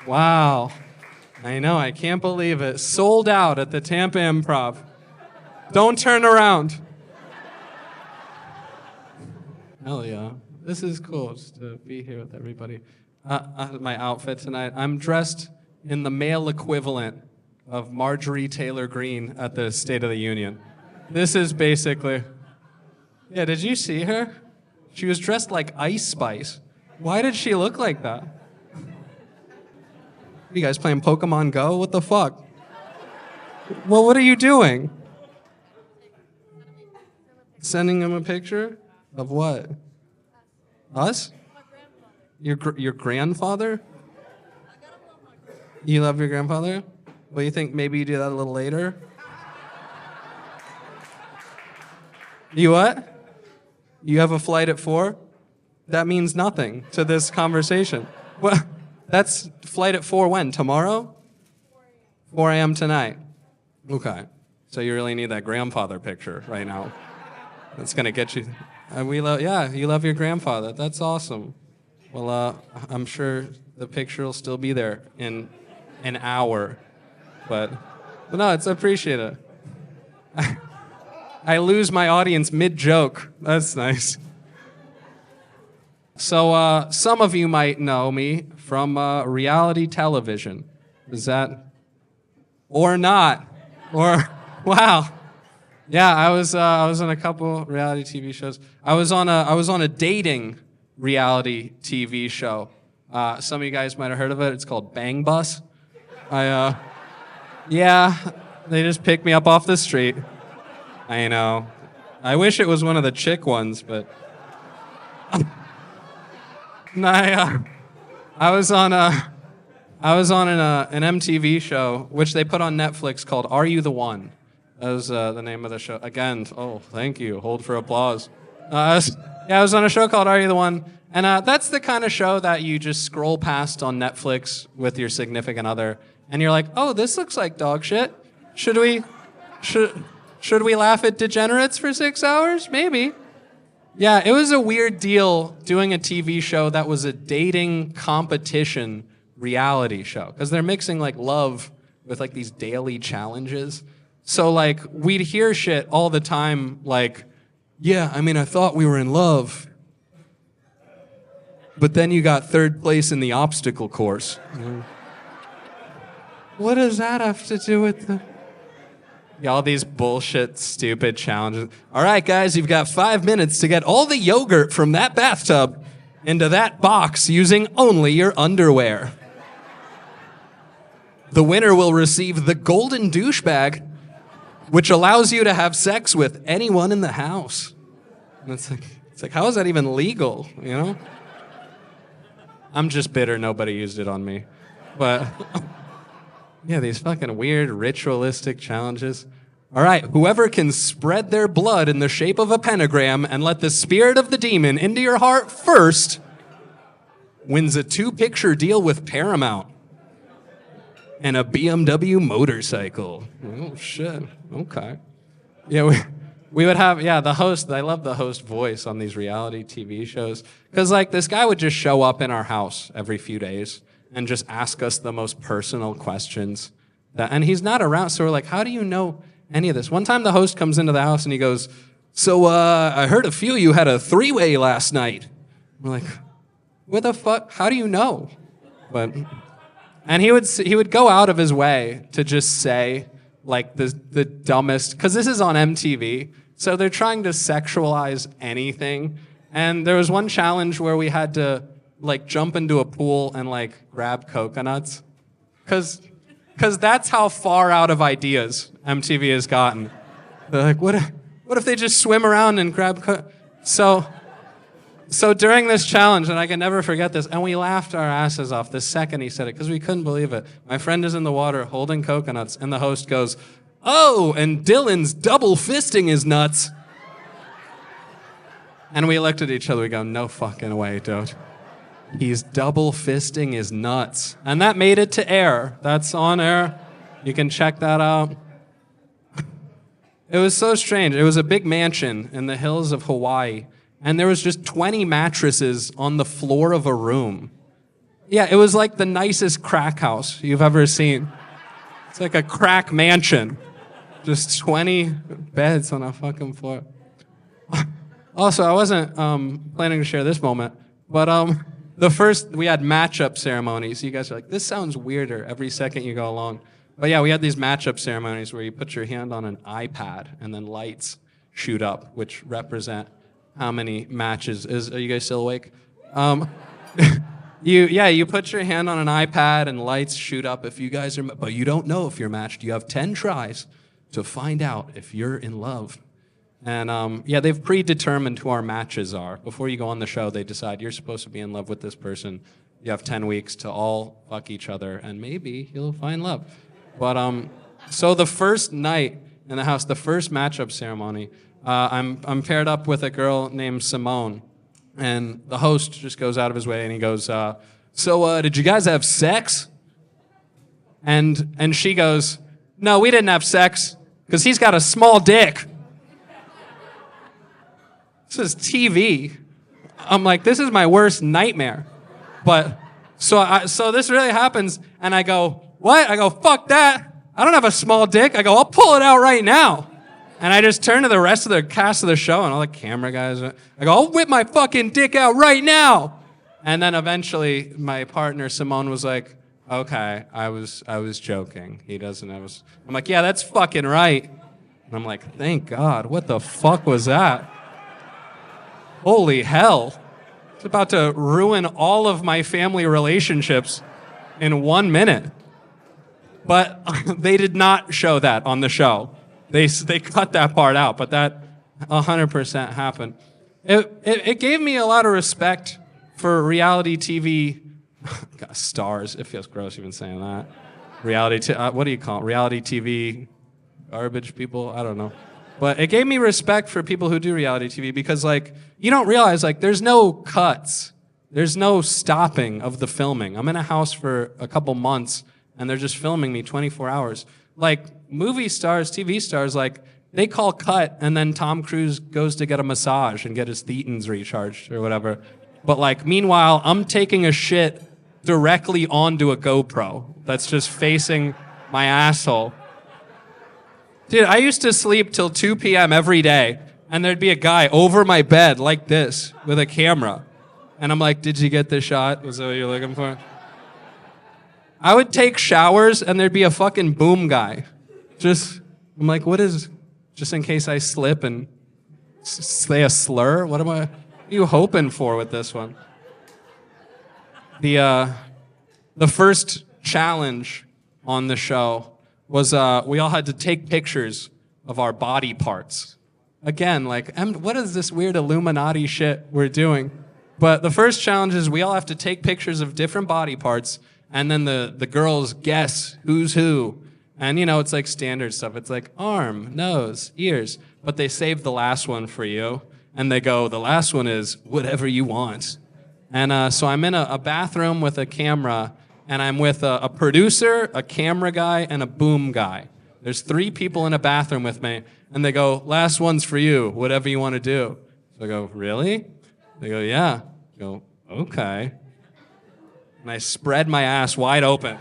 Wow. I know, I can't believe it. Sold out at the Tampa Improv. Don't turn around. Hell yeah. This is cool just to be here with everybody. My outfit tonight, I'm dressed in the male equivalent of Marjorie Taylor Greene at the State of the Union. This is basically... Yeah, did you see her? She was dressed like Ice Spice. Why did she look like that? You guys playing Pokemon Go? What the fuck? Well, what are you doing? Sending him a picture? Of what? Us? Your grandfather? You love your grandfather? Well, you think maybe you do that a little later? You what? You have a flight at 4? That means nothing to this conversation. Well, that's flight at 4 when? Tomorrow? 4 a.m. tonight. Okay. So you really need that grandfather picture right now. That's going to get you... you love your grandfather. That's awesome. Well, I'm sure the picture will still be there in an hour. But no, it's appreciated. I lose my audience mid-joke. That's nice. So some of you might know me from reality television. Is that... Or not. Or... Wow. Yeah, I was on a couple reality TV shows. I was on a dating reality TV show. Some of you guys might have heard of it. It's called Bang Bus. Yeah, they just picked me up off the street. I know. I wish it was one of the chick ones, but I was on an MTV show which they put on Netflix called Are You the One? That was the name of the show. Again, oh, thank you. Hold for applause. I was on a show called Are You the One? And that's the kind of show that you just scroll past on Netflix with your significant other, and you're like, oh, this looks like dog shit. Should we laugh at degenerates for 6 hours? Maybe. Yeah, it was a weird deal doing a TV show that was a dating competition reality show, because they're mixing like love with like these daily challenges. So like we'd hear shit all the time like, yeah, I mean, I thought we were in love, but then you got 3rd place in the obstacle course. What does that have to do with the... Yeah, all these bullshit, stupid challenges. All right, guys, you've got 5 minutes to get all the yogurt from that bathtub into that box using only your underwear. The winner will receive the golden douchebag, which allows you to have sex with anyone in the house. And it's like, how is that even legal, you know? I'm just bitter nobody used it on me. But... Yeah, these fucking weird ritualistic challenges. All right, whoever can spread their blood in the shape of a pentagram and let the spirit of the demon into your heart first wins a 2-picture deal with Paramount and a BMW motorcycle. Oh, shit. Okay. Yeah, we would have, the host, I love the host voice on these reality TV shows. Because, like, this guy would just show up in our house every few days and just ask us the most personal questions. And he's not around, so we're like, how do you know any of this? One time the host comes into the house and he goes, so I heard a few of you had a 3-way last night. We're like, what the fuck? How do you know? And he would go out of his way to just say like the dumbest, because this is on MTV, so they're trying to sexualize anything. And there was one challenge where we had to like jump into a pool and like grab coconuts, because that's how far out of ideas MTV has gotten. They're like, what if they just swim around and grab So during this challenge, and I can never forget this, and we laughed our asses off the second he said it, because we couldn't believe it. My friend is in the water holding coconuts, and the host goes, oh, and Dylan's double fisting his nuts. And we looked at each other, we go, no fucking way, dude. He's double fisting his nuts. And that made it to air. That's on air. You can check that out. It was so strange. It was a big mansion in the hills of Hawaii, and there was just 20 mattresses on the floor of a room. Yeah, it was like the nicest crack house you've ever seen. It's like a crack mansion. Just 20 beds on a fucking floor. Also, I wasn't planning to share this moment, but we had matchup ceremonies. You guys are like, this sounds weirder every second you go along. But yeah, we had these matchup ceremonies where you put your hand on an iPad and then lights shoot up, which represent how many matches. Are you guys still awake? You put your hand on an iPad and lights shoot up if you guys are, but you don't know if you're matched. You have 10 tries to find out if you're in love. And they've predetermined who our matches are. Before you go on the show, they decide you're supposed to be in love with this person. You have 10 weeks to all fuck each other, and maybe you'll find love. But so the first night in the house, the first matchup ceremony, I'm paired up with a girl named Simone. And the host just goes out of his way and he goes, so did you guys have sex? And she goes, no, we didn't have sex because he's got a small dick. This is TV. I'm like, this is my worst nightmare. But so this really happens, and I go, what? I go, fuck that. I don't have a small dick. I go, I'll pull it out right now. And I just turn to the rest of the cast of the show and all the camera guys. I go, I'll whip my fucking dick out right now. And then eventually my partner Simone was like, okay, I was joking. He doesn't have I'm like, yeah, that's fucking right. And I'm like, thank God. What the fuck was that? Holy hell. It's about to ruin all of my family relationships in 1 minute. But they did not show that on the show. They cut that part out, but that 100% happened. It gave me a lot of respect for reality TV God, stars. It feels gross even saying that. What do you call it? Reality TV garbage people? I don't know. But it gave me respect for people who do reality TV because, like, you don't realize, like, there's no cuts. There's no stopping of the filming. I'm in a house for a couple months, and they're just filming me 24 hours. Like, movie stars, TV stars, like, they call cut, and then Tom Cruise goes to get a massage and get his thetans recharged or whatever. But, like, meanwhile, I'm taking a shit directly onto a GoPro that's just facing my asshole. Dude, I used to sleep till 2 p.m. every day, and there'd be a guy over my bed like this with a camera. And I'm like, did you get the shot? Was that what you're looking for? I would take showers, and there'd be a fucking boom guy. I'm like, what is, just in case I slip and say a slur? What are you hoping for with this one? The first challenge on the show was we all had to take pictures of our body parts. Again, like, what is this weird Illuminati shit we're doing? But the first challenge is we all have to take pictures of different body parts, and then the girls guess who's who. And, you know, it's like standard stuff. It's like arm, nose, ears. But they save the last one for you, and they go, the last one is whatever you want. And so I'm in a bathroom with a camera, and I'm with a producer, a camera guy, and a boom guy. There's 3 people in a bathroom with me, and they go, last one's for you, whatever you want to do. So I go, really? They go, yeah. I go, okay. And I spread my ass wide open.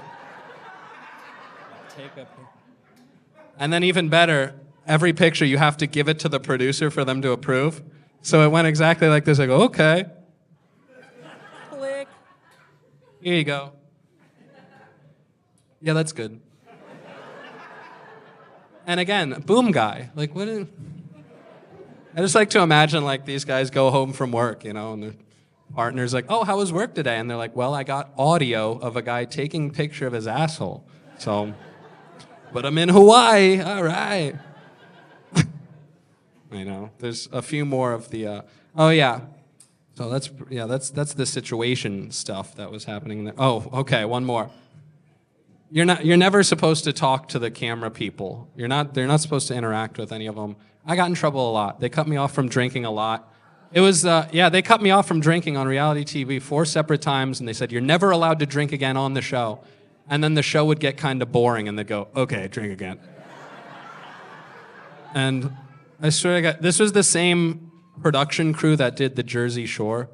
And then even better, every picture you have to give it to the producer for them to approve. So it went exactly like this. I go, okay. Click. Here you go. Yeah, that's good. And again, boom guy. Like, what is... I just like to imagine, like, these guys go home from work, you know, and their partner's like, oh, how was work today? And they're like, well, I got audio of a guy taking a picture of his asshole. So, but I'm in Hawaii. All right. I know. There's a few more of the, oh, yeah. So that's the situation stuff that was happening there. Oh, okay, one more. You're never supposed to talk to the camera people. They're not supposed to interact with any of them. I got in trouble a lot. They cut me off from drinking a lot. It was, they cut me off from drinking on reality TV 4 separate times, and they said, you're never allowed to drink again on the show. And then the show would get kind of boring, and they'd go, okay, drink again. And I swear to God, this was the same production crew that did the Jersey Shore.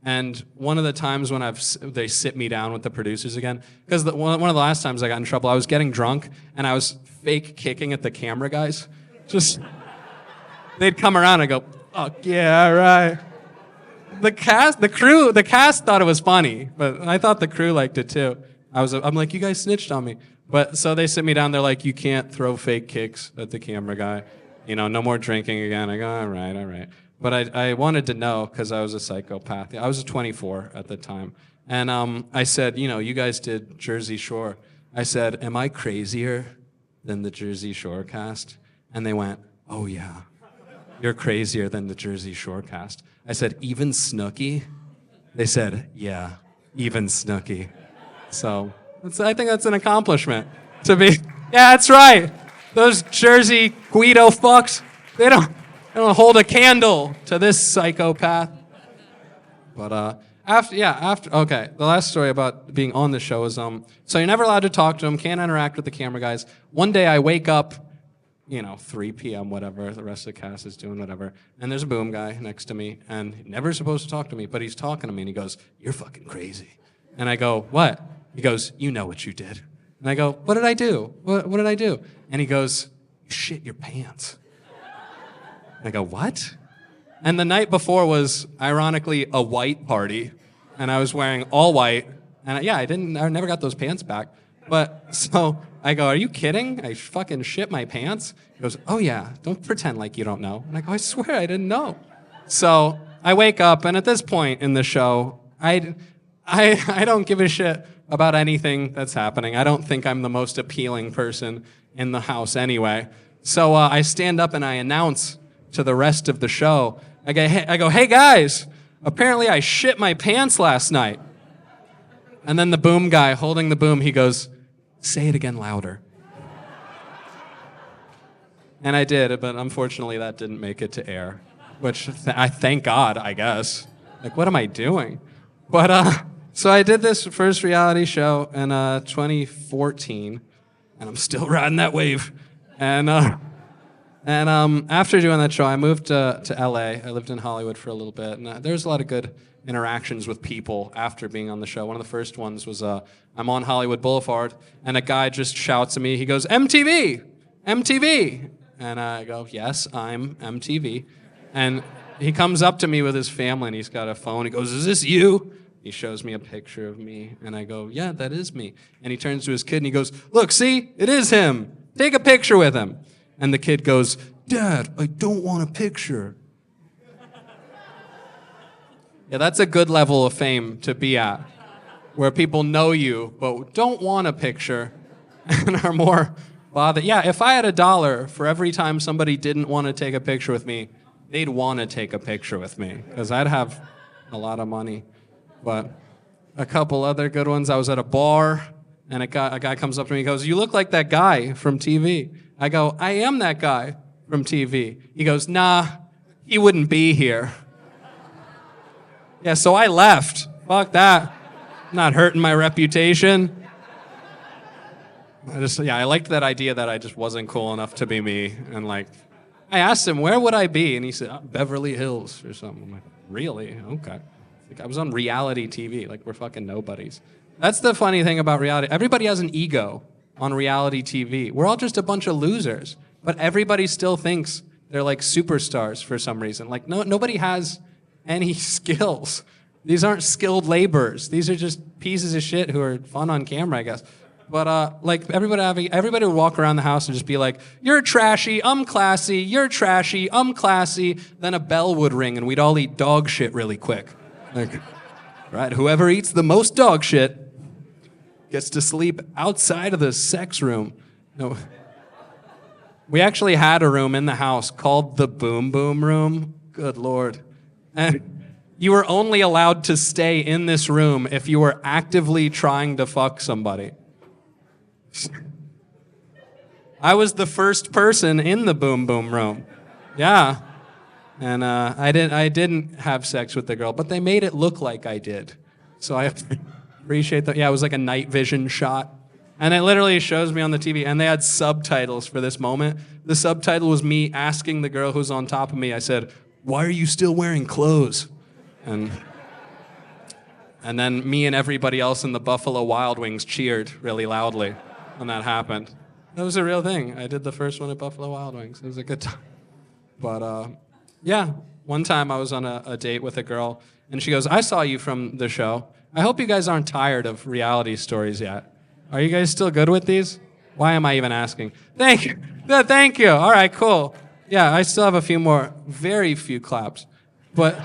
And one of the times when they sit me down with the producers again, because one of the last times I got in trouble, I was getting drunk and I was fake kicking at the camera guys. Just, they'd come around and go, fuck yeah, right. The cast thought it was funny, but I thought the crew liked it too. I'm like, you guys snitched on me. But so they sit me down, they're like, you can't throw fake kicks at the camera guy. No more drinking again. I go, all right. But I wanted to know because I was a psychopath. I was 24 at the time. And I said, you guys did Jersey Shore. I said, am I crazier than the Jersey Shore cast? And they went, oh yeah, you're crazier than the Jersey Shore cast. I said, even Snooki? They said, yeah, even Snooki. So I think that's an accomplishment to be, yeah, that's right. Those Jersey Guido fucks, they don't hold a candle to this psychopath. But okay, the last story about being on the show is, so you're never allowed to talk to them, can't interact with the camera guys. One day I wake up, 3 p.m., whatever, the rest of the cast is doing whatever, and there's a boom guy next to me, and he's never supposed to talk to me, but he's talking to me, and he goes, you're fucking crazy. And I go, what? He goes, you know what you did. And I go, what did I do? What did I do? And he goes, you shit your pants. And I go, what? And the night before was, ironically, a white party, and I was wearing all white, and I never got those pants back. But so I go, are you kidding? I fucking shit my pants? He goes, oh yeah, don't pretend like you don't know. And I go, I swear I didn't know. So I wake up, and at this point in the show, I don't give a shit about anything that's happening. I don't think I'm the most appealing person in the house anyway. So I stand up and I announce to the rest of the show, I go, hey guys, apparently I shit my pants last night. And then the boom guy holding the boom, he goes, say it again louder. And I did, but unfortunately that didn't make it to air, which I thank God, I guess. Like, what am I doing? But so I did this first reality show in 2014, and I'm still riding that wave. And after doing that show, I moved to LA. I lived in Hollywood for a little bit, and there was a lot of good interactions with people after being on the show. One of the first ones was I'm on Hollywood Boulevard, and a guy just shouts at me. He goes, MTV, MTV. And I go, yes, I'm MTV. And he comes up to me with his family, and he's got a phone. He goes, is this you? He shows me a picture of me, and I go, yeah, that is me. And he turns to his kid, and he goes, look, see, it is him. Take a picture with him. And the kid goes, Dad, I don't want a picture. Yeah, that's a good level of fame to be at, where people know you, but don't want a picture and are more bothered. Yeah, if I had $1 for every time somebody didn't want to take a picture with me, they'd want to take a picture with me, because I'd have a lot of money. But a couple other good ones, I was at a bar, and a guy comes up to me and goes, you look like that guy from TV. I go, I am that guy from TV. He goes, nah, he wouldn't be here. Yeah, so I left. Fuck that. Not hurting my reputation. I liked that idea that I just wasn't cool enough to be me. And I asked him, where would I be? And he said, Beverly Hills or something. I'm like, really? Okay. I was on reality TV. We're fucking nobodies. That's the funny thing about reality. Everybody has an ego on reality TV. We're all just a bunch of losers, but everybody still thinks they're superstars for some reason. Nobody has any skills. These aren't skilled laborers. These are just pieces of shit who are fun on camera, I guess. But everybody would walk around the house and just be like, you're trashy, I'm classy, you're trashy, I'm classy. Then a bell would ring and we'd all eat dog shit really quick. Right, whoever eats the most dog shit gets to sleep outside of the sex room. No. We actually had a room in the house called the Boom Boom Room. Good Lord. And you were only allowed to stay in this room if you were actively trying to fuck somebody. I was the first person in the Boom Boom Room. Yeah. And I didn't have sex with the girl, but they made it look like I did. So I appreciate that. Yeah, it was like a night vision shot. And it literally shows me on the TV, and they had subtitles for this moment. The subtitle was me asking the girl who's on top of me, I said, why are you still wearing clothes? And And then me and everybody else in the Buffalo Wild Wings cheered really loudly when that happened. That was a real thing. I did the first one at Buffalo Wild Wings. It was a good time. But yeah, one time I was on a date with a girl, and she goes, I saw you from the show. I hope you guys aren't tired of reality stories yet. Are you guys still good with these? Why am I even asking? Thank you. Thank you. All right, cool. Yeah, I still have a few more, very few claps. But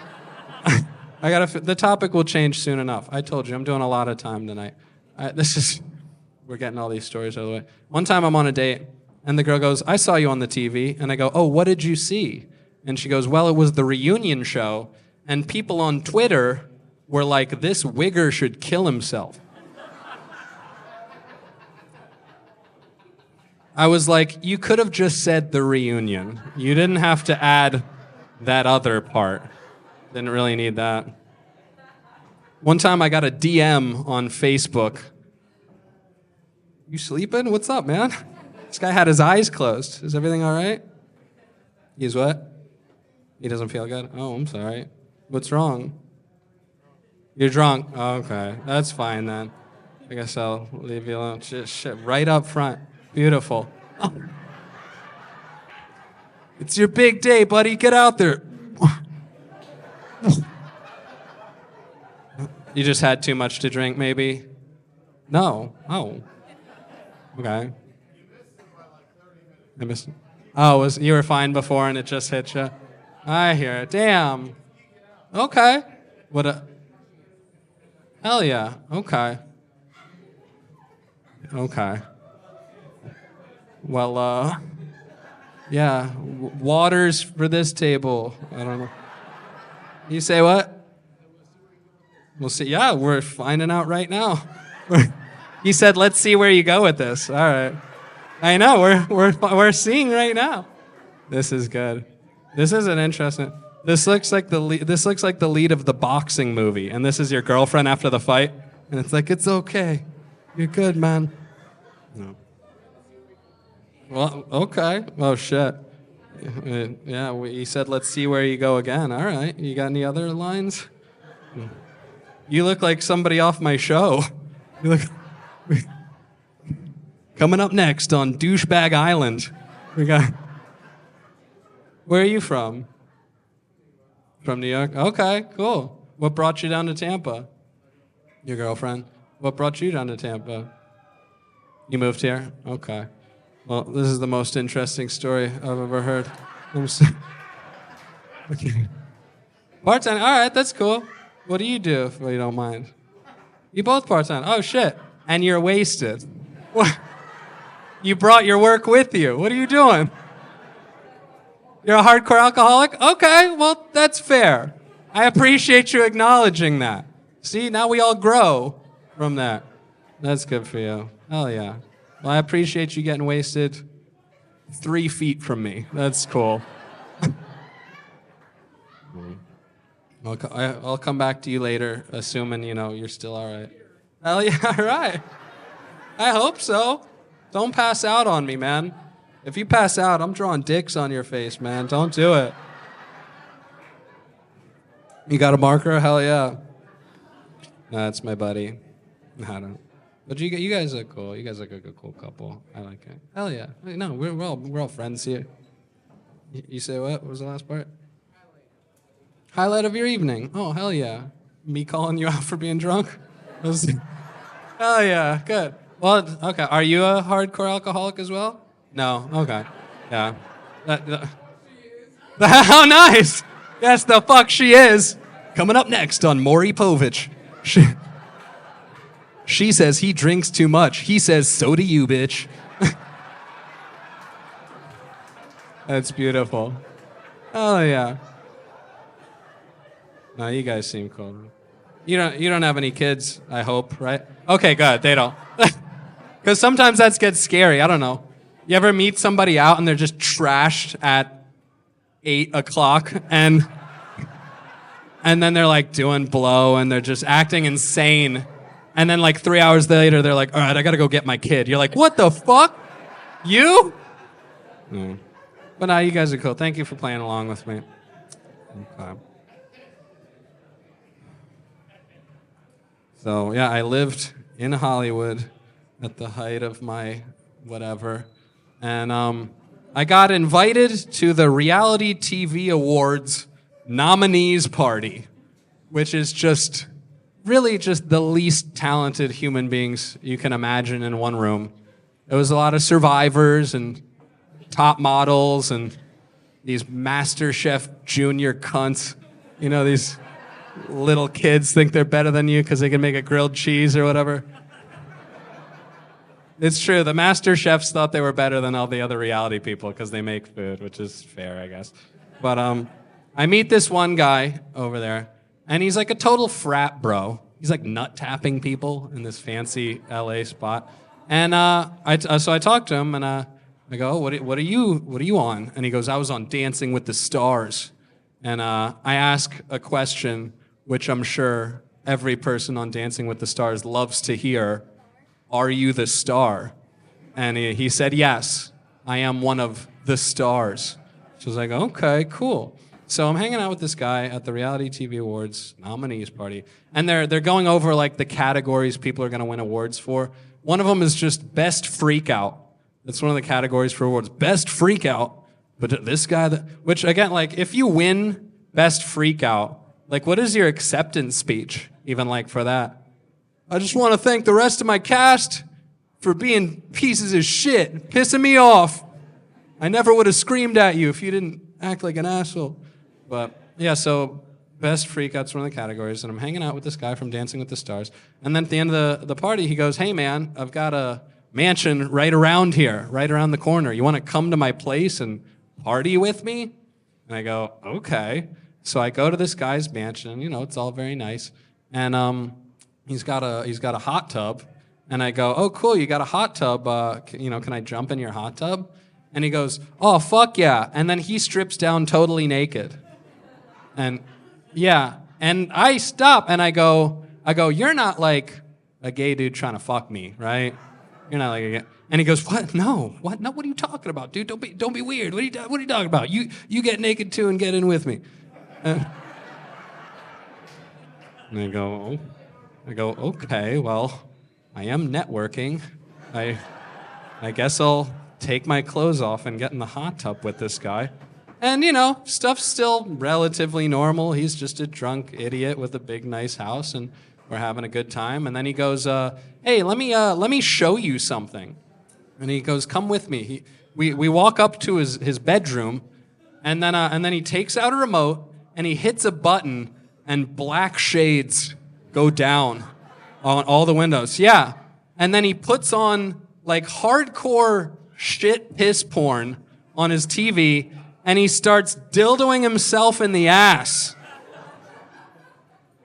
the topic will change soon enough. I told you, I'm doing a lot of time tonight. We're getting all these stories out of the way. One time I'm on a date, and the girl goes, I saw you on the TV. And I go, oh, what did you see? And she goes, well, it was the reunion show, and people on Twitter were like, this wigger should kill himself. I was like, you could have just said the reunion. You didn't have to add that other part. Didn't really need that. One time I got a DM on Facebook. You sleeping? What's up, man? This guy had his eyes closed. Is everything all right? He's what? He doesn't feel good? Oh, I'm sorry. What's wrong? You're drunk? Oh, okay. That's fine then. I guess I'll leave you alone. Shit, right up front. Beautiful. Oh. It's your big day, buddy. Get out there. You just had too much to drink, maybe? No. Oh. Okay. I missed it. Oh, you were fine before and it just hit you? I hear it. Damn. Okay. Hell yeah. Okay. Okay. Well, yeah. Waters for this table. I don't know. You say what? We'll see. Yeah, we're finding out right now. He said, let's see where you go with this. All right. I know. We're seeing right now. This is good. This is an interesting. This looks like the lead of the boxing movie, and this is your girlfriend after the fight, and it's like, it's okay. You're good, man. No. Well, okay. Oh, shit. Yeah, he said, let's see where you go again. All right. You got any other lines? You look like somebody off my show. You look... Coming up next on Douchebag Island, we got... Where are you from? From New York? Okay, cool. What brought you down to Tampa? Your girlfriend. What brought you down to Tampa? You moved here? Okay. Well, this is the most interesting story I've ever heard. Okay. Part-time. All right, that's cool. What do you do, if you don't mind? You both part-time. Oh, shit. And you're wasted. What? You brought your work with you. What are you doing? You're a hardcore alcoholic? Okay, well, that's fair. I appreciate you acknowledging that. See, now we all grow from that. That's good for you. Hell yeah. Well, I appreciate you getting wasted 3 feet from me. That's cool. I'll come back to you later, assuming, you're still all right. Hell yeah, all right. I hope so. Don't pass out on me, man. If you pass out, I'm drawing dicks on your face, man. Don't do it. You got a marker? Hell yeah. That's my buddy. I don't. But you guys are cool. You guys are a good, cool couple. I like it. Hell yeah. No, we're all friends here. You say what? What was the last part? Highlight of your evening. Oh, hell yeah. Me calling you out for being drunk? Hell yeah. Good. Well, okay. Are you a hardcore alcoholic as well? No. Okay. Yeah. How nice. Yes, the fuck she is. Coming up next on Maury Povich. She says he drinks too much. He says, so do you, bitch. That's beautiful. Oh, yeah. No, you guys seem cool. You don't have any kids, I hope, right? Okay, good. They don't. Because sometimes that gets scary. I don't know. You ever meet somebody out and they're just trashed at 8 o'clock and then they're like doing blow and they're just acting insane. And then like 3 hours later, they're like, all right, I got to go get my kid. You're like, what the fuck? You? Mm. But no, you guys are cool. Thank you for playing along with me. Okay. So yeah, I lived in Hollywood at the height of my whatever. And I got invited to the Reality TV Awards nominees party, which is just really just the least talented human beings you can imagine in one room. It was a lot of survivors and top models and these MasterChef junior cunts. You know, these little kids think they're better than you because they can make a grilled cheese or whatever. It's true. The master chefs thought they were better than all the other reality people because they make food, which is fair, I guess. But I meet this one guy over there, and he's like a total frat bro. He's like nut tapping people in this fancy LA spot. And so I talk to him, and I go, oh, what are you on? And he goes, I was on Dancing with the Stars. And I ask a question, which I'm sure every person on Dancing with the Stars loves to hear. Are you the star? And he said, yes, I am one of the stars. So I was like, okay, cool. So I'm hanging out with this guy at the Reality TV Awards nominees party, and they're going over like the categories people are going to win awards for. One of them is just best freak out. That's one of the categories for awards. Best freak out. But this guy, which again, like if you win best freak out, like what is your acceptance speech even like for that? I just want to thank the rest of my cast for being pieces of shit, pissing me off. I never would have screamed at you if you didn't act like an asshole. But yeah, so best freakout's one of the categories, and I'm hanging out with this guy from Dancing with the Stars. And then at the end of the party, he goes, hey man, I've got a mansion right around here, right around the corner. You want to come to my place and party with me? And I go, okay. So I go to this guy's mansion, you know, it's all very nice. And he's got a hot tub, and I go, oh, cool, you got a hot tub. Can I jump in your hot tub? And he goes, oh, fuck yeah. And then he strips down totally naked. And yeah, and I stop and I go, you're not like a gay dude trying to fuck me, right? You're not like a gay. And he goes, what? No, what? No, what are you talking about, dude? Don't be weird. What are you talking about? You get naked too and get in with me. And I go, okay, well, I am networking. I guess I'll take my clothes off and get in the hot tub with this guy. And, you know, stuff's still relatively normal. He's just a drunk idiot with a big, nice house, and we're having a good time. And then he goes, hey, let me show you something. And he goes, come with me. We walk up to his bedroom, and then he takes out a remote, and he hits a button, and black shades go down on all the windows. Yeah. And then he puts on like hardcore shit piss porn on his TV, and he starts dildoing himself in the ass.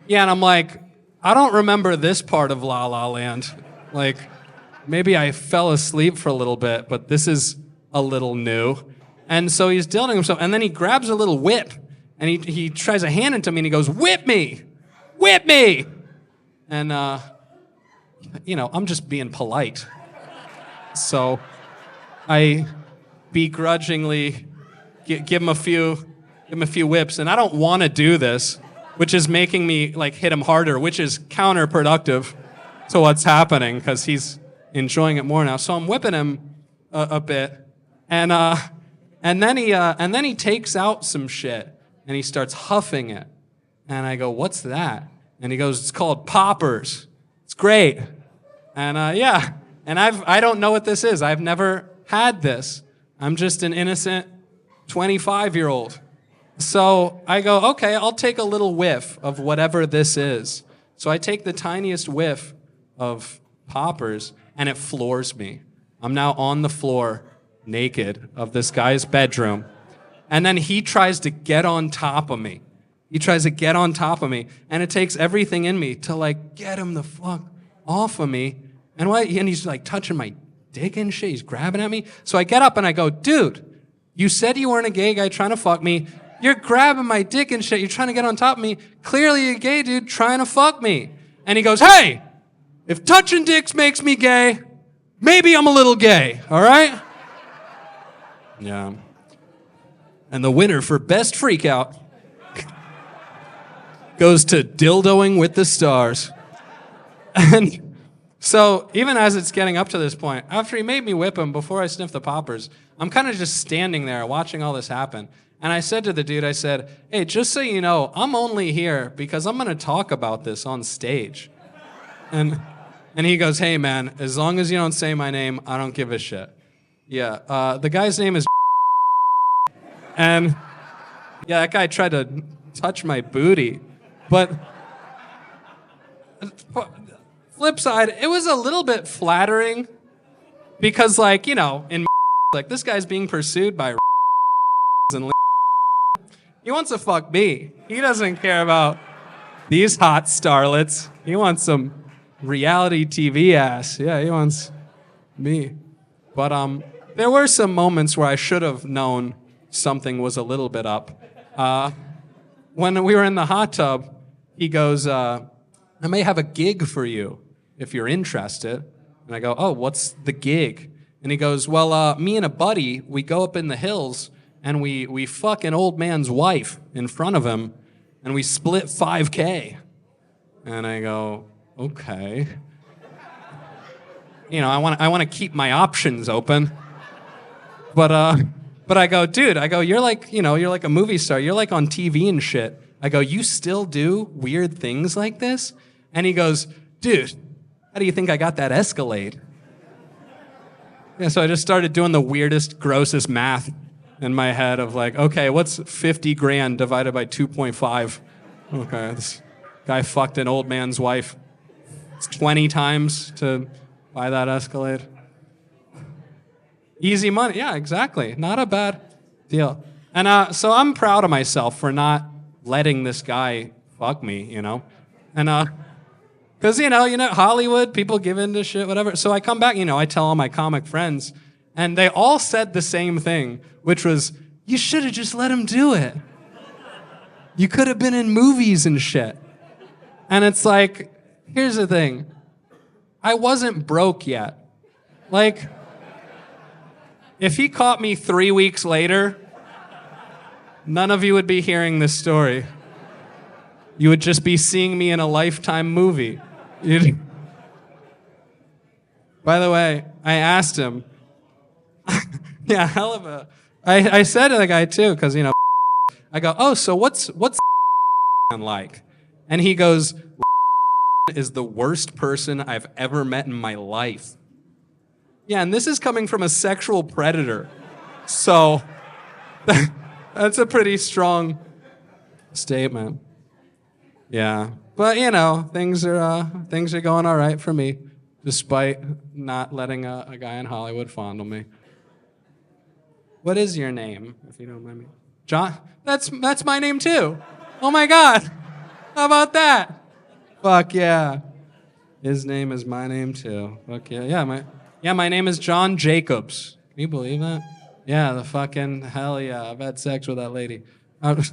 Yeah, and I'm like, I don't remember this part of La La Land. Like, maybe I fell asleep for a little bit, but this is a little new. And so he's dildoing himself, and then he grabs a little whip, and he tries to hand it to me, and he goes, whip me! Whip me! And, I'm just being polite. So I begrudgingly give him a few whips, and I don't want to do this, which is making me like hit him harder, which is counterproductive to what's happening because he's enjoying it more now. So I'm whipping him a bit, and then he takes out some shit and he starts huffing it, and I go, "What's that?" And he goes, "It's called poppers. It's great." And and I don't know what this is. I've never had this. I'm just an innocent 25-year-old. So I go, okay, I'll take a little whiff of whatever this is. So I take the tiniest whiff of poppers, and it floors me. I'm now on the floor, naked, of this guy's bedroom. And then he tries to get on top of me. And it takes everything in me to, like, get him the fuck off of me. And he's, like, touching my dick and shit. He's grabbing at me. So I get up and I go, dude, you said you weren't a gay guy trying to fuck me. You're grabbing my dick and shit. You're trying to get on top of me. Clearly you're a gay dude trying to fuck me. And he goes, hey, if touching dicks makes me gay, maybe I'm a little gay, all right? Yeah. And the winner for Best Freakout goes to Dildoing with the Stars. And so even as it's getting up to this point, after he made me whip him before I sniffed the poppers, I'm kind of just standing there watching all this happen. And I said to the dude, I said, hey, just so you know, I'm only here because I'm going to talk about this on stage. And he goes, hey, man, as long as you don't say my name, I don't give a shit. Yeah, the guy's name is and yeah, that guy tried to touch my booty. But flip side, it was a little bit flattering because, like, you know, in like, this guy's being pursued by and he wants to fuck me. He doesn't care about these hot starlets. He wants some reality TV ass. Yeah, he wants me. But there were some moments where I should have known something was a little bit up. When we were in the hot tub, he goes, I may have a gig for you if you're interested. And I go, oh, what's the gig? And he goes, well, me and a buddy, we go up in the hills and we fuck an old man's wife in front of him and we split $5K. And I go, okay. You know, I want to keep my options open. But I go, dude, you're like, you know, you're like a movie star. You're like on TV and shit. I go, you still do weird things like this? And he goes, dude, how do you think I got that Escalade? Yeah, so I just started doing the weirdest, grossest math in my head of like, okay, what's 50 grand divided by 2.5? Okay, this guy fucked an old man's wife. It's 20 times to buy that Escalade. Easy money. Yeah, exactly. Not a bad deal. And so I'm proud of myself for not letting this guy fuck me, you know? And because, you know, Hollywood, people give into shit, whatever. So I come back, you know, I tell all my comic friends, and they all said the same thing, which was, you should have just let him do it. You could have been in movies and shit. And it's like, here's the thing. I wasn't broke yet. Like, if he caught me 3 weeks later, none of you would be hearing this story. You would just be seeing me in a Lifetime movie. By the way, I asked him. Yeah, hell of a... I said to the guy too, because, you know, I go, oh, so what's like? And he goes, is the worst person I've ever met in my life. Yeah, and this is coming from a sexual predator. So that's a pretty strong statement. Yeah. But, you know, things are going all right for me, despite not letting a guy in Hollywood fondle me. What is your name, if you don't mind me? John? That's my name too. Oh my God. How about that? Fuck yeah. His name is my name too. Fuck yeah. Yeah, my name is John Jacobs. Can you believe that? Yeah, the fucking hell yeah. I've had sex with that lady. Oh, did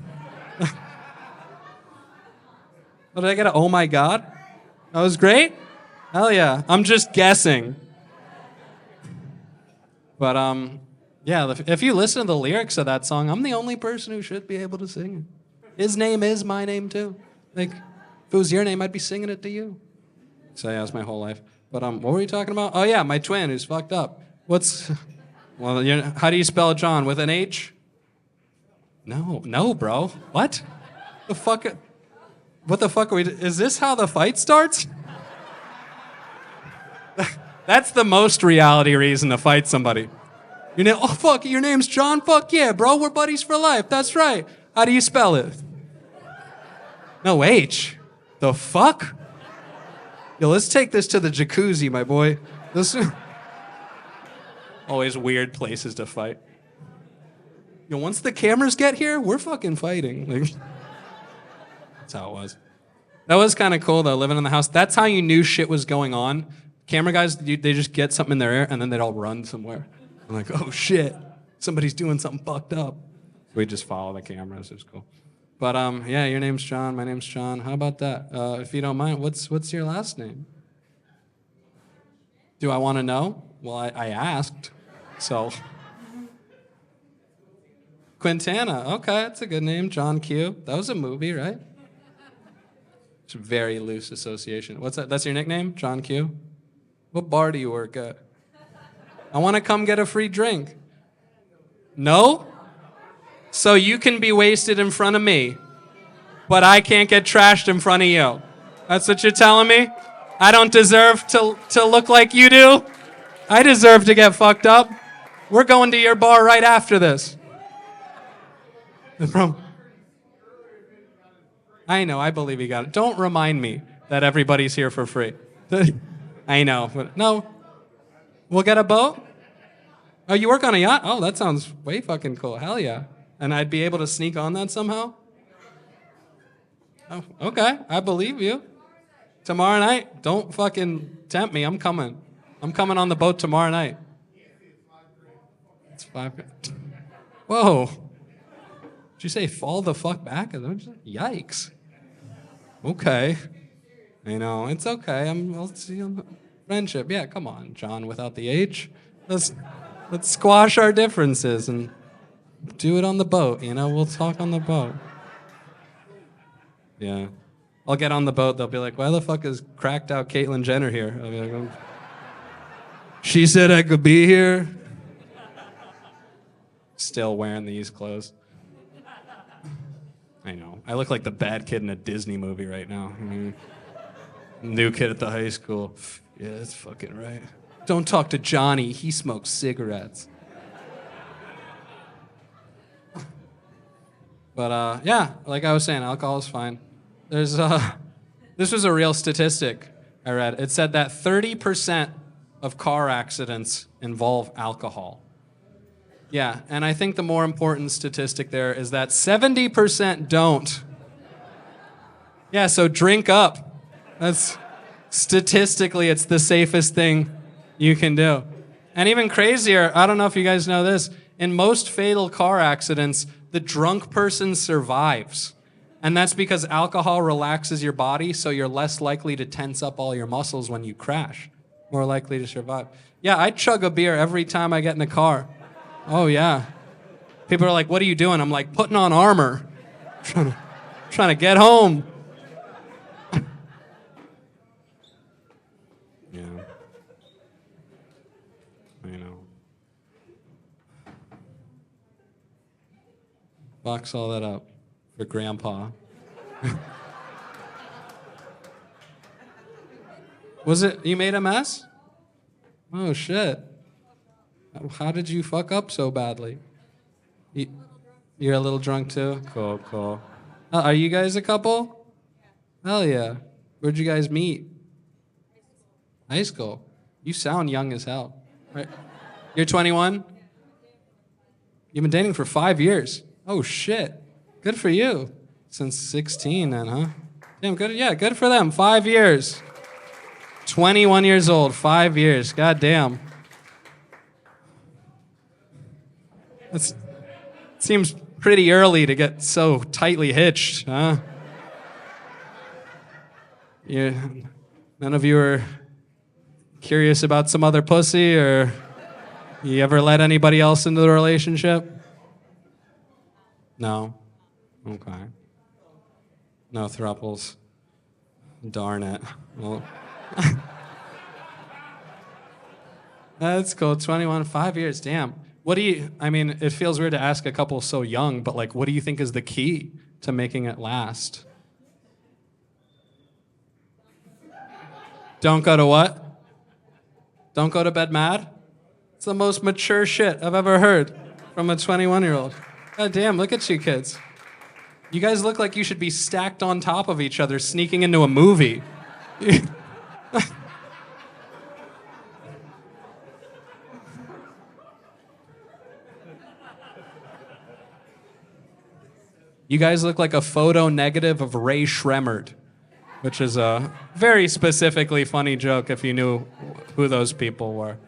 I get a oh my God? That was great? Hell yeah. I'm just guessing. But yeah, if you listen to the lyrics of that song, I'm the only person who should be able to sing it. His name is my name too. Like, if it was your name, I'd be singing it to you. So yeah, that's my whole life. But what were we talking about? Oh yeah, my twin who's fucked up. Well, how do you spell John? With an H? No, bro. What? What the fuck are we? Is this how the fight starts? That's the most reality reason to fight somebody. Oh fuck, your name's John? Fuck yeah, bro. We're buddies for life. That's right. How do you spell it? No H. The fuck? Yo, let's take this to the jacuzzi, my boy. Always weird places to fight. Yo, once the cameras get here, we're fucking fighting. Like, that's how it was. That was kind of cool, though, living in the house. That's how you knew shit was going on. Camera guys, they just get something in their ear, and then they'd all run somewhere. I'm like, oh, shit. Somebody's doing something fucked up. We just follow the cameras. It was cool. But yeah, your name's John. My name's John. How about that? If you don't mind, what's your last name? Do I want to know? Well, I asked, so. Quintana. Okay, that's a good name. John Q. That was a movie, right? It's a very loose association. What's that? That's your nickname? John Q? What bar do you work at? I want to come get a free drink. No? So you can be wasted in front of me, but I can't get trashed in front of you. That's what you're telling me? I don't deserve to look like you do? I deserve to get fucked up. We're going to your bar right after this. I know, I believe you got it. Don't remind me that everybody's here for free. I know, but no. We'll get a boat? Oh, you work on a yacht? Oh, that sounds way fucking cool. Hell yeah. And I'd be able to sneak on that somehow? Oh, okay, I believe you. Tomorrow night? Don't fucking tempt me. I'm coming. I'm coming on the boat tomorrow night. It's $5. Whoa. Did you say fall the fuck back? Yikes. Okay. I know, it's okay. Let's see. Friendship. Yeah, come on, John, without the H. Let's squash our differences and do it on the boat, you know? We'll talk on the boat. Yeah. I'll get on the boat. They'll be like, why the fuck is cracked out Caitlyn Jenner here? I'll be like, she said I could be here. Still wearing these clothes. I know. I look like the bad kid in a Disney movie right now. New kid at the high school. Yeah, that's fucking right. Don't talk to Johnny. He smokes cigarettes. But yeah, like I was saying, alcohol is fine. This was a real statistic I read. It said that 30% of car accidents involve alcohol. Yeah, and I think the more important statistic there is that 70% don't. Yeah, so drink up. That's statistically, it's the safest thing you can do. And even crazier, I don't know if you guys know this, in most fatal car accidents, the drunk person survives. And that's because alcohol relaxes your body, so you're less likely to tense up all your muscles when you crash. More likely to survive. Yeah, I chug a beer every time I get in a car. Oh, yeah. People are like, what are you doing? I'm like, putting on armor. Trying to get home. Yeah. I know. Box all that up for Grandpa. Was it, you made a mess? Oh, shit. How did you fuck up so badly? You're a little drunk too? Cool, cool. Are you guys a couple? Hell yeah. Where'd you guys meet? High school. You sound young as hell. Right? You're 21? You've been dating for 5 years. Oh shit. Good for you. Since 16 then, huh? Damn, good. Yeah, good for them. 5 years. 21 years old, 5 years. God damn. It seems pretty early to get so tightly hitched, huh? None of you are curious about some other pussy, or you ever let anybody else into the relationship? No? Okay. No thruples. Darn it. Well, that's cool. 21, 5 years, damn. What do you, I mean, it feels weird to ask a couple so young, but like, what do you think is the key to making it last? Don't go to what? Don't go to bed mad? It's the most mature shit I've ever heard from a 21-year-old. God damn, look at you kids. You guys look like you should be stacked on top of each other sneaking into a movie. You guys look like a photo negative of Ray Shremmerd, which is a very specifically funny joke if you knew who those people were.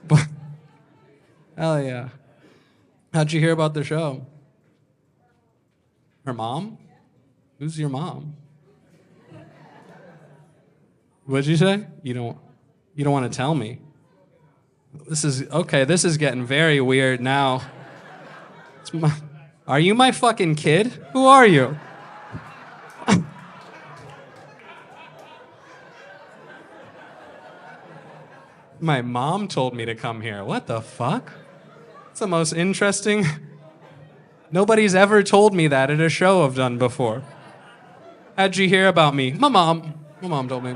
But, hell yeah. How'd you hear about the show? Her mom? Who's your mom? What'd you say? You don't want to tell me. This is getting very weird now. Are you my fucking kid? Who are you? My mom told me to come here. What the fuck? It's the most interesting. Nobody's ever told me that at a show I've done before. How'd you hear about me? My mom. My mom told me.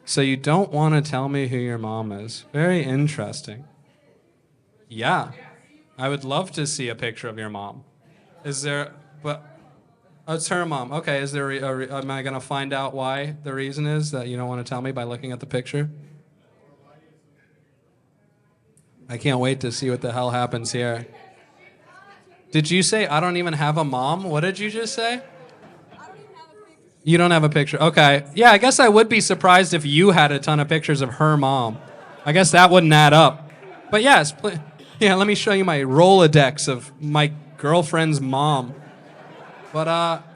So you don't want to tell me who your mom is. Very interesting. Yeah. I would love to see a picture of your mom. Is there... But... Oh, it's her mom. Okay, is there? Am I gonna find out why the reason is that you don't want to tell me by looking at the picture? I can't wait to see what the hell happens here. Did you say I don't even have a mom? What did you just say? You don't have a picture. Okay. Yeah, I guess I would be surprised if you had a ton of pictures of her mom. I guess that wouldn't add up. But yes, yeah. Let me show you my Rolodex of my girlfriend's mom. But,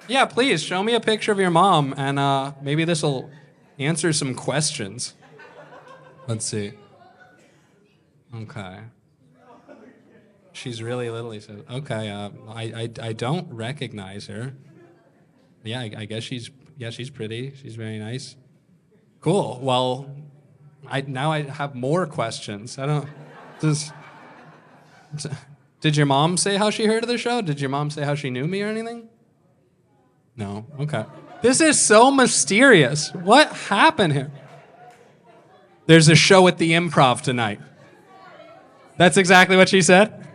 yeah, please, show me a picture of your mom, and maybe this will answer some questions. Let's see. Okay. She's really little, he said. Okay, I don't recognize her. Yeah, I guess she's pretty. She's very nice. Cool. Well, now I have more questions. Did your mom say how she heard of the show? Did your mom say how she knew me or anything? No. Okay. This is so mysterious. What happened here? There's a show at the Improv tonight. That's exactly what she said?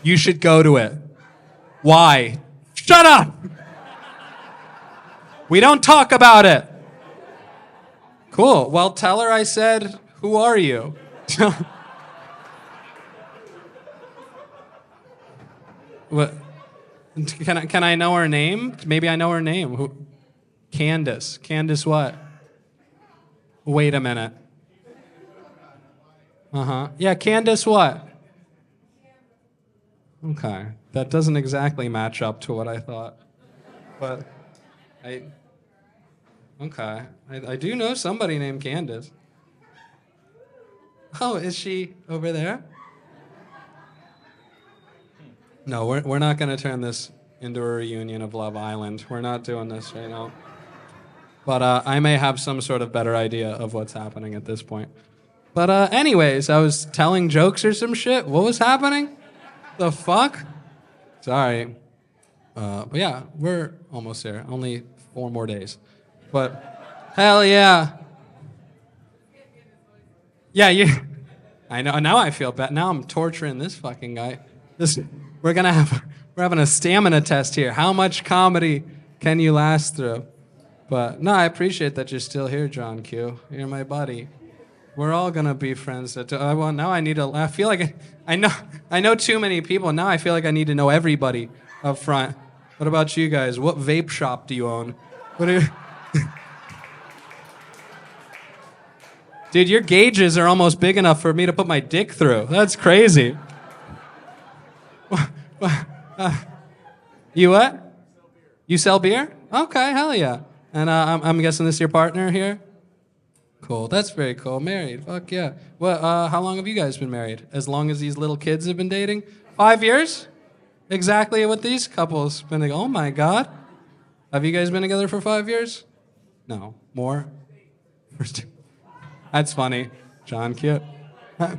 You should go to it. Why? Shut up! We don't talk about it. Cool. Well, tell her I said, who are you? What? Can I know her name? Maybe I know her name. Who? Candace. Candace what? Wait a minute. Yeah, Candace what? Okay. That doesn't exactly match up to what I thought. But okay. I do know somebody named Candace. Oh, is she over there? No, we're not going to turn this into a reunion of Love Island. We're not doing this right now. But I may have some sort of better idea of what's happening at this point. But anyways, I was telling jokes or some shit. What was happening? The fuck? Sorry. But yeah, we're almost there. Only 4 more days. But hell yeah. Yeah, I know. Now I feel bad. Now I'm torturing this fucking guy. We're having a stamina test here. How much comedy can you last through? But no, I appreciate that you're still here, John Q. You're my buddy. We're all gonna be friends. Now I feel like I know too many people. Now I feel like I need to know everybody up front. What about you guys? What vape shop do you own? What are you? Dude, your gauges are almost big enough for me to put my dick through. That's crazy. You what? You sell beer? Okay, hell yeah. And I'm guessing this is your partner here? Cool, that's very cool. Married, fuck yeah. Well, how long have you guys been married? As long as these little kids have been dating? 5 years? Exactly what these couples been together. Oh my God. Have you guys been together for 5 years? No, more? That's funny. John, cute. Oh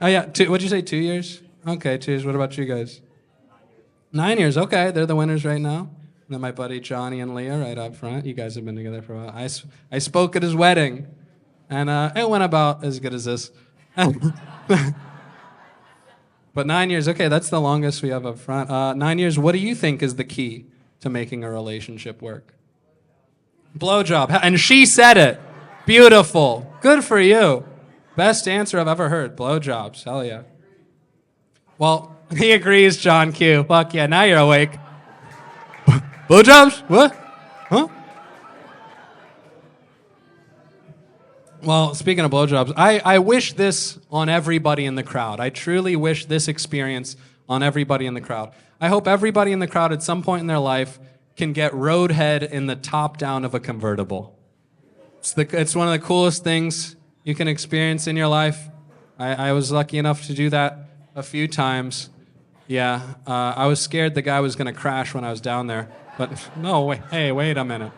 yeah, what'd you say, 2 years? Okay, 2 years. What about you guys? 9 years, okay. They're the winners right now. And then my buddy Johnny and Leah right up front. You guys have been together for a while. I spoke at his wedding, and it went about as good as this. But 9 years, okay, that's the longest we have up front. 9 years, what do you think is the key to making a relationship work? Blowjob. And she said it. Beautiful. Good for you. Best answer I've ever heard. Blowjobs. Hell yeah. Well, he agrees, John Q. Fuck yeah, now you're awake. Blowjobs? What? Huh? Well, speaking of blowjobs, I wish this on everybody in the crowd. I truly wish this experience on everybody in the crowd. I hope everybody in the crowd at some point in their life can get roadhead in the top down of a convertible. It's one of the coolest things you can experience in your life. I was lucky enough to do that a few times. Yeah, I was scared the guy was going to crash when I was down there. But no, wait a minute.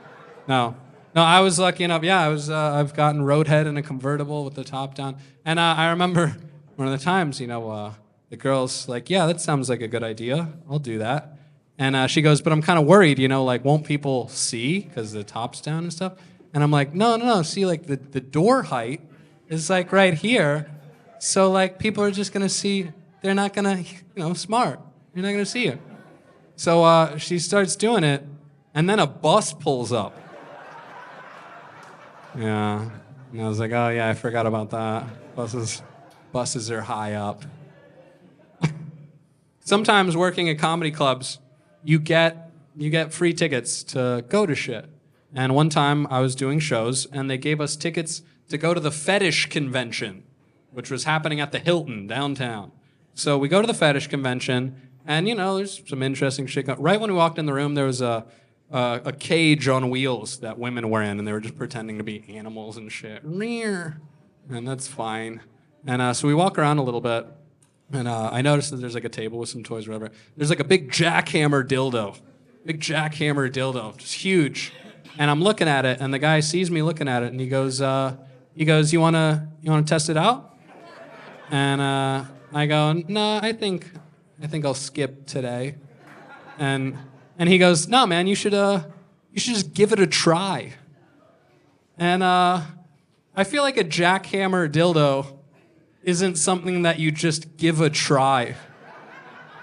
No, No, I was lucky enough. Yeah, I've gotten roadhead in a convertible with the top down, and I remember one of the times, the girl's like, "Yeah, that sounds like a good idea. I'll do that." And she goes, "But I'm kind of worried, like, won't people see because the top's down and stuff?" And I'm like, "No, no, no. See, like the door height is like right here, so like people are just gonna see. They're not gonna, smart. You're not gonna see it." So she starts doing it, and then a bus pulls up. Yeah. And I was like, oh yeah, I forgot about that. Buses are high up. Sometimes working at comedy clubs, you get free tickets to go to shit. And one time I was doing shows and they gave us tickets to go to the fetish convention, which was happening at the Hilton downtown. So we go to the fetish convention and there's some interesting shit going. Right when we walked in the room, there was a cage on wheels that women were in, and they were just pretending to be animals and shit. And that's fine. And so we walk around a little bit, and I noticed that there's like a table with some toys or whatever. There's like a big jackhammer dildo, just huge. And I'm looking at it, and the guy sees me looking at it, and he goes, "You wanna test it out?" And I go, "No, I think I'll skip today." And he goes, "No, man, you should just give it a try." And I feel like a jackhammer dildo isn't something that you just give a try.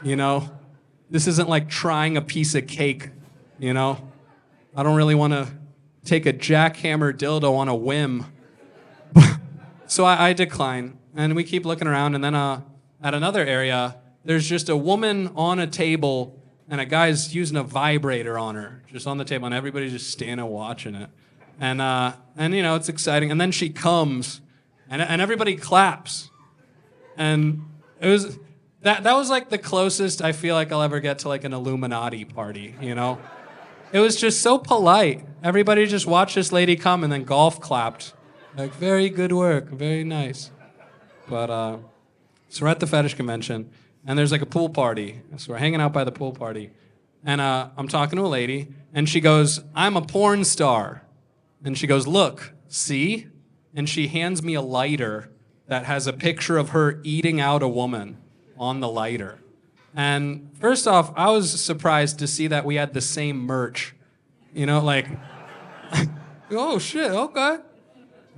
This isn't like trying a piece of cake. I don't really want to take a jackhammer dildo on a whim. So I decline, and we keep looking around, and then at another area, there's just a woman on a table, and a guy's using a vibrator on her, just on the table, and everybody's just standing watching it. And it's exciting. And then she comes, and everybody claps. And it was that was like the closest I feel like I'll ever get to like an Illuminati party, It was just so polite. Everybody just watched this lady come and then golf clapped. Like, very good work, very nice. But so we're at the fetish convention, and there's like a pool party. So we're hanging out by the pool party. And I'm talking to a lady, and she goes, "I'm a porn star." And she goes, "Look, see?" And she hands me a lighter that has a picture of her eating out a woman on the lighter. And first off, I was surprised to see that we had the same merch. Like, oh shit, okay.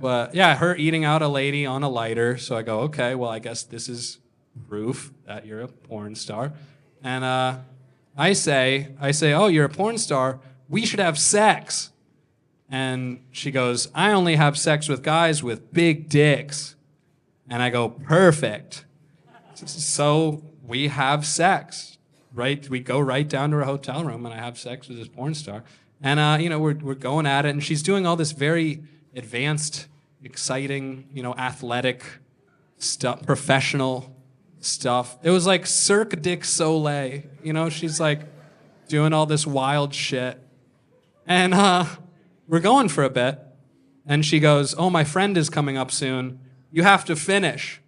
But yeah, her eating out a lady on a lighter. So I go, okay, well, I guess this is proof that you're a porn star. And I say, "Oh, you're a porn star. We should have sex." And she goes, "I only have sex with guys with big dicks." And I go, "Perfect." So we have sex, right? We go right down to her hotel room, and I have sex with this porn star. And we're going at it, and she's doing all this very advanced, exciting, athletic stuff, professional stuff. It was like Cirque du Soleil, she's like doing all this wild shit. And we're going for a bit, and she goes, "Oh, my friend is coming up soon. You have to finish."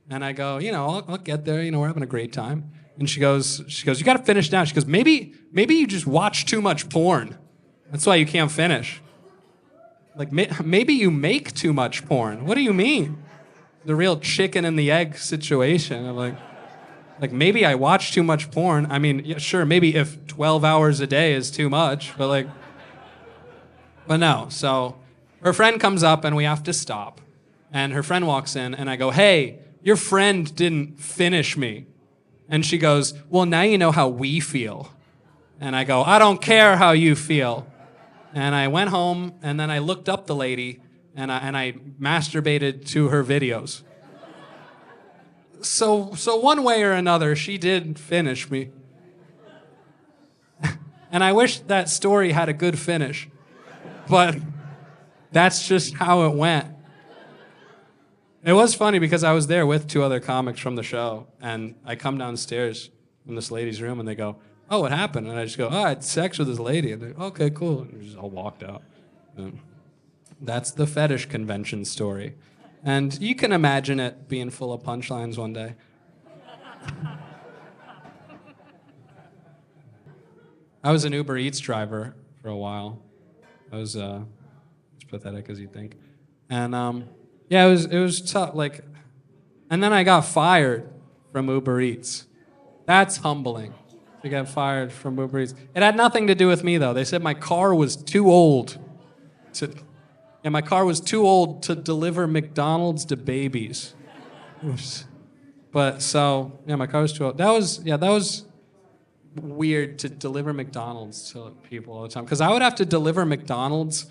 And I go, I'll get there, we're having a great time. And she goes, "You got to finish now." She goes, maybe you just watch too much porn. That's why you can't finish. Like, maybe you make too much porn. What do you mean? The real chicken and the egg situation. I'm like maybe I watch too much porn. I mean, yeah, sure, maybe if 12 hours a day is too much, but no. So her friend comes up and we have to stop. And her friend walks in and I go, "Hey, your friend didn't finish me." And she goes, "Well, now you know how we feel." And I go, "I don't care how you feel." And I went home, and then I looked up the lady, and I masturbated to her videos. So one way or another, she did finish me. And I wish that story had a good finish, but that's just how it went. It was funny because I was there with two other comics from the show, and I come downstairs in this lady's room, and they go, "Oh, what happened?" And I just go, "Oh, I had sex with this lady." And they go, "Okay, cool." And we just all walked out. And that's the fetish convention story. And you can imagine it being full of punchlines one day. I was an Uber Eats driver for a while. I was pathetic as you think. And yeah, it was tough. Like, and then I got fired from Uber Eats. That's humbling to get fired from Uber Eats. It had nothing to do with me though. They said my car was too old to. Yeah, my car was too old to deliver McDonald's to babies. But so yeah, my car was too old. That was weird to deliver McDonald's to people all the time because I would have to deliver McDonald's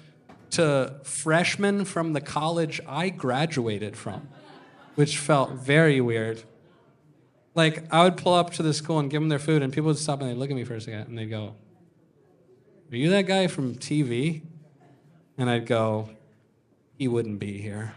to freshmen from the college I graduated from, which felt very weird. Like, I would pull up to the school and give them their food, and people would stop and they'd look at me for a second, and they'd go, "Are you that guy from TV?" And I'd go, "He wouldn't be here."